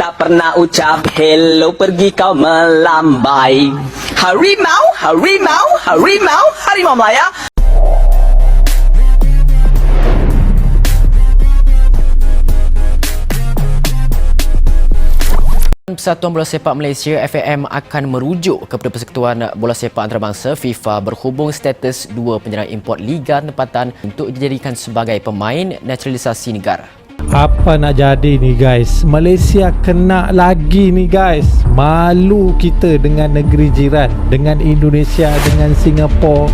tak pernah ucap hello, pergi kau melambai. Harimau, harimau, harimau, harimau Melaya. Persatuan Bola Sepak Malaysia FAM akan merujuk kepada Persekutuan Bola Sepak Antarabangsa FIFA berhubung status dua penyerang import Liga Tempatan untuk dijadikan sebagai pemain naturalisasi negara. Apa nak jadi ni guys? Malaysia kena lagi ni guys. Malu kita dengan negeri jiran, dengan Indonesia, dengan Singapura.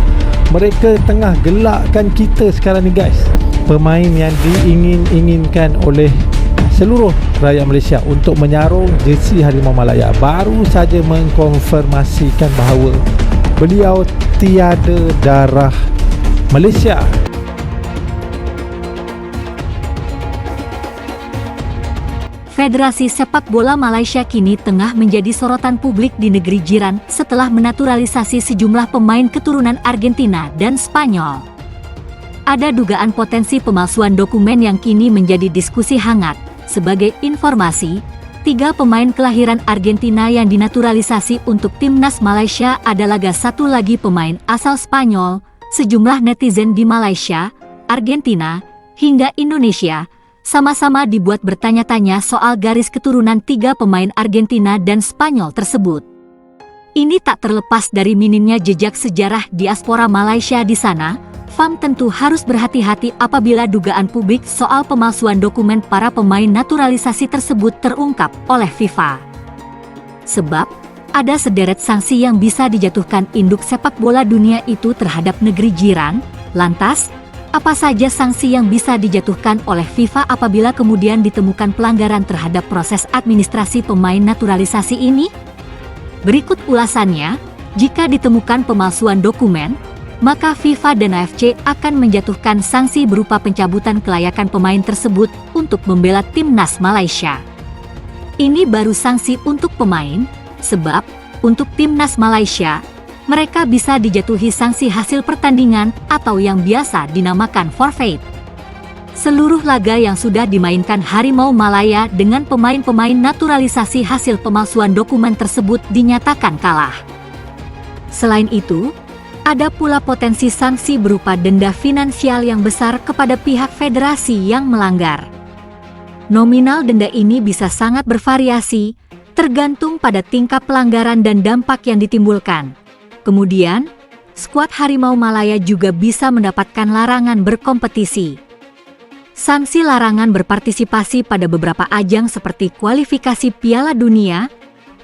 Mereka tengah gelakkan kita sekarang ni guys. Pemain yang diinginkan oleh seluruh rakyat Malaysia untuk menyarung jersey Harimau Malaya baru saja mengkonfirmasikan bahawa beliau tiada darah Malaysia. Federasi Sepak Bola Malaysia kini tengah menjadi sorotan publik di negeri jiran setelah menaturalisasi sejumlah pemain keturunan Argentina dan Spanyol. Ada dugaan potensi pemalsuan dokumen yang kini menjadi diskusi hangat. Sebagai informasi, 3 pemain kelahiran Argentina yang dinaturalisasi untuk timnas Malaysia adalah satu lagi pemain asal Spanyol. Sejumlah netizen di Malaysia, Argentina, hingga Indonesia sama-sama dibuat bertanya-tanya soal garis keturunan 3 pemain Argentina dan Spanyol tersebut. Ini tak terlepas dari minimnya jejak sejarah diaspora Malaysia di sana. FAM tentu harus berhati-hati apabila dugaan publik soal pemalsuan dokumen para pemain naturalisasi tersebut terungkap oleh FIFA. Sebab, ada sederet sanksi yang bisa dijatuhkan induk sepak bola dunia itu terhadap negeri jiran. Lantas, apa saja sanksi yang bisa dijatuhkan oleh FIFA apabila kemudian ditemukan pelanggaran terhadap proses administrasi pemain naturalisasi ini? Berikut ulasannya. Jika ditemukan pemalsuan dokumen, maka FIFA dan AFC akan menjatuhkan sanksi berupa pencabutan kelayakan pemain tersebut untuk membela timnas Malaysia. Ini baru sanksi untuk pemain, sebab untuk timnas Malaysia, mereka bisa dijatuhi sanksi hasil pertandingan atau yang biasa dinamakan forfeit. Seluruh laga yang sudah dimainkan Harimau Malaya dengan pemain-pemain naturalisasi hasil pemalsuan dokumen tersebut dinyatakan kalah. Selain itu, ada pula potensi sanksi berupa denda finansial yang besar kepada pihak federasi yang melanggar. Nominal denda ini bisa sangat bervariasi, tergantung pada tingkat pelanggaran dan dampak yang ditimbulkan. Kemudian, skuad Harimau Malaya juga bisa mendapatkan larangan berkompetisi. Sanksi larangan berpartisipasi pada beberapa ajang seperti kualifikasi Piala Dunia,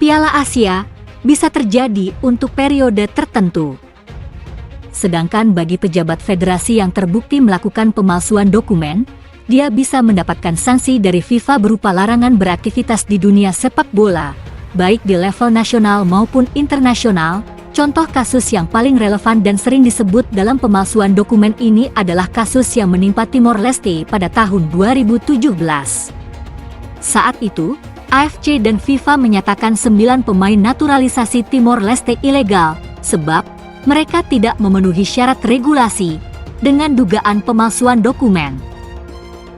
Piala Asia, bisa terjadi untuk periode tertentu. Sedangkan bagi pejabat federasi yang terbukti melakukan pemalsuan dokumen, dia bisa mendapatkan sanksi dari FIFA berupa larangan beraktivitas di dunia sepak bola, baik di level nasional maupun internasional. Contoh kasus yang paling relevan dan sering disebut dalam pemalsuan dokumen ini adalah kasus yang menimpa Timor Leste pada tahun 2017. Saat itu, AFC dan FIFA menyatakan 9 pemain naturalisasi Timor Leste ilegal, sebab mereka tidak memenuhi syarat regulasi dengan dugaan pemalsuan dokumen.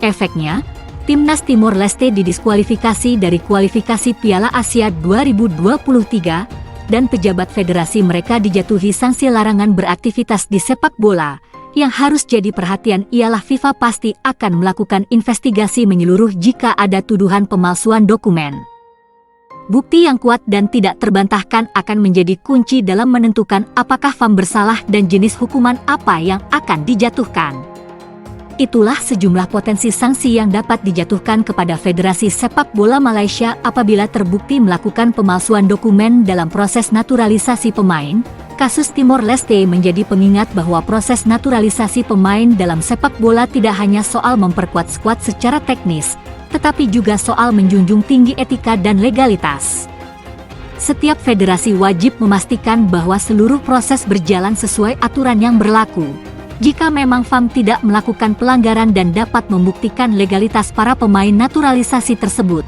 Efeknya, timnas Timor Leste didiskualifikasi dari kualifikasi Piala Asia 2023 dan pejabat federasi mereka dijatuhi sanksi larangan beraktivitas di sepak bola. Yang harus jadi perhatian ialah FIFA pasti akan melakukan investigasi menyeluruh jika ada tuduhan pemalsuan dokumen. Bukti yang kuat dan tidak terbantahkan akan menjadi kunci dalam menentukan apakah FAM bersalah dan jenis hukuman apa yang akan dijatuhkan. Itulah sejumlah potensi sanksi yang dapat dijatuhkan kepada Federasi Sepak Bola Malaysia apabila terbukti melakukan pemalsuan dokumen dalam proses naturalisasi pemain. Kasus Timor Leste menjadi pengingat bahwa proses naturalisasi pemain dalam sepak bola tidak hanya soal memperkuat skuad secara teknis, tetapi juga soal menjunjung tinggi etika dan legalitas. Setiap federasi wajib memastikan bahwa seluruh proses berjalan sesuai aturan yang berlaku. Jika memang FAM tidak melakukan pelanggaran dan dapat membuktikan legalitas para pemain naturalisasi tersebut,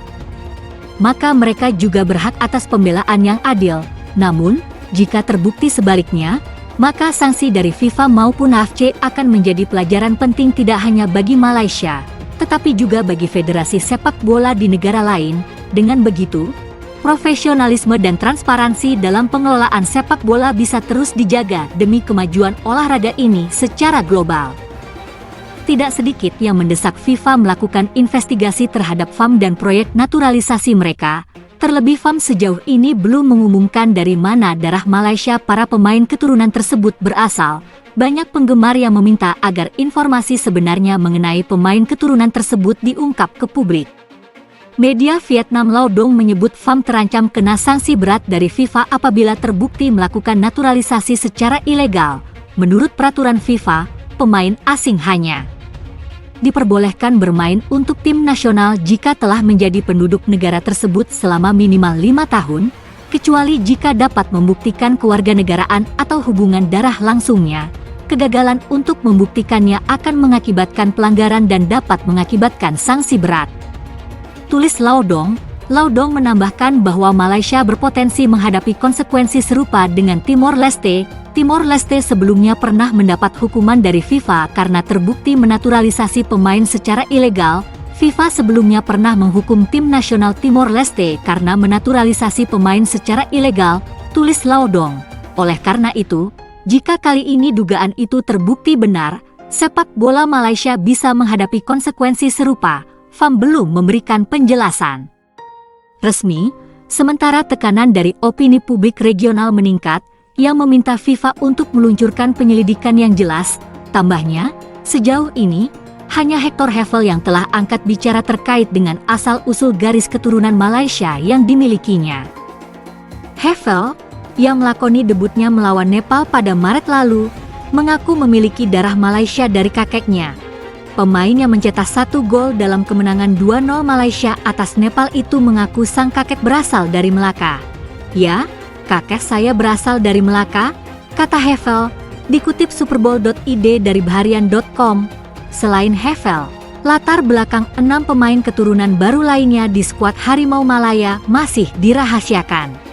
maka mereka juga berhak atas pembelaan yang adil. Namun, jika terbukti sebaliknya, maka sanksi dari FIFA maupun AFC akan menjadi pelajaran penting tidak hanya bagi Malaysia, tetapi juga bagi federasi sepak bola di negara lain, Dengan begitu, profesionalisme dan transparansi dalam pengelolaan sepak bola bisa terus dijaga demi kemajuan olahraga ini secara global. Tidak sedikit yang mendesak FIFA melakukan investigasi terhadap FAM dan proyek naturalisasi mereka. Terlebih FAM sejauh ini belum mengumumkan dari mana darah Malaysia para pemain keturunan tersebut berasal. Banyak penggemar yang meminta agar informasi sebenarnya mengenai pemain keturunan tersebut diungkap ke publik. Media Vietnam Lao Dong menyebut FAM terancam kena sanksi berat dari FIFA apabila terbukti melakukan naturalisasi secara ilegal. Menurut peraturan FIFA, pemain asing hanya diperbolehkan bermain untuk tim nasional jika telah menjadi penduduk negara tersebut selama minimal 5 tahun, kecuali jika dapat membuktikan kewarganegaraan atau hubungan darah langsungnya. Kegagalan untuk membuktikannya akan mengakibatkan pelanggaran dan dapat mengakibatkan sanksi berat. Tulis Lao Dong menambahkan bahwa Malaysia berpotensi menghadapi konsekuensi serupa dengan Timor Leste. Timor Leste sebelumnya pernah mendapat hukuman dari FIFA karena terbukti menaturalisasi pemain secara ilegal. FIFA sebelumnya pernah menghukum tim nasional Timor Leste karena menaturalisasi pemain secara ilegal, tulis Lao Dong. Oleh karena itu, jika kali ini dugaan itu terbukti benar, sepak bola Malaysia bisa menghadapi konsekuensi serupa. FAM belum memberikan penjelasan resmi, sementara tekanan dari opini publik regional meningkat, yang meminta FIFA untuk meluncurkan penyelidikan yang jelas. Tambahnya, sejauh ini, hanya Hector Hevel yang telah angkat bicara terkait dengan asal-usul garis keturunan Malaysia yang dimilikinya. Hevel, yang melakoni debutnya melawan Nepal pada Maret lalu, mengaku memiliki darah Malaysia dari kakeknya. Pemain yang mencetak 1 gol dalam kemenangan 2-0 Malaysia atas Nepal itu mengaku sang kakek berasal dari Melaka. "Ya, kakek saya berasal dari Melaka," kata Hevel, dikutip superbowl.id dari baharian.com. Selain Hevel, latar belakang 6 pemain keturunan baru lainnya di skuad Harimau Malaya masih dirahasiakan.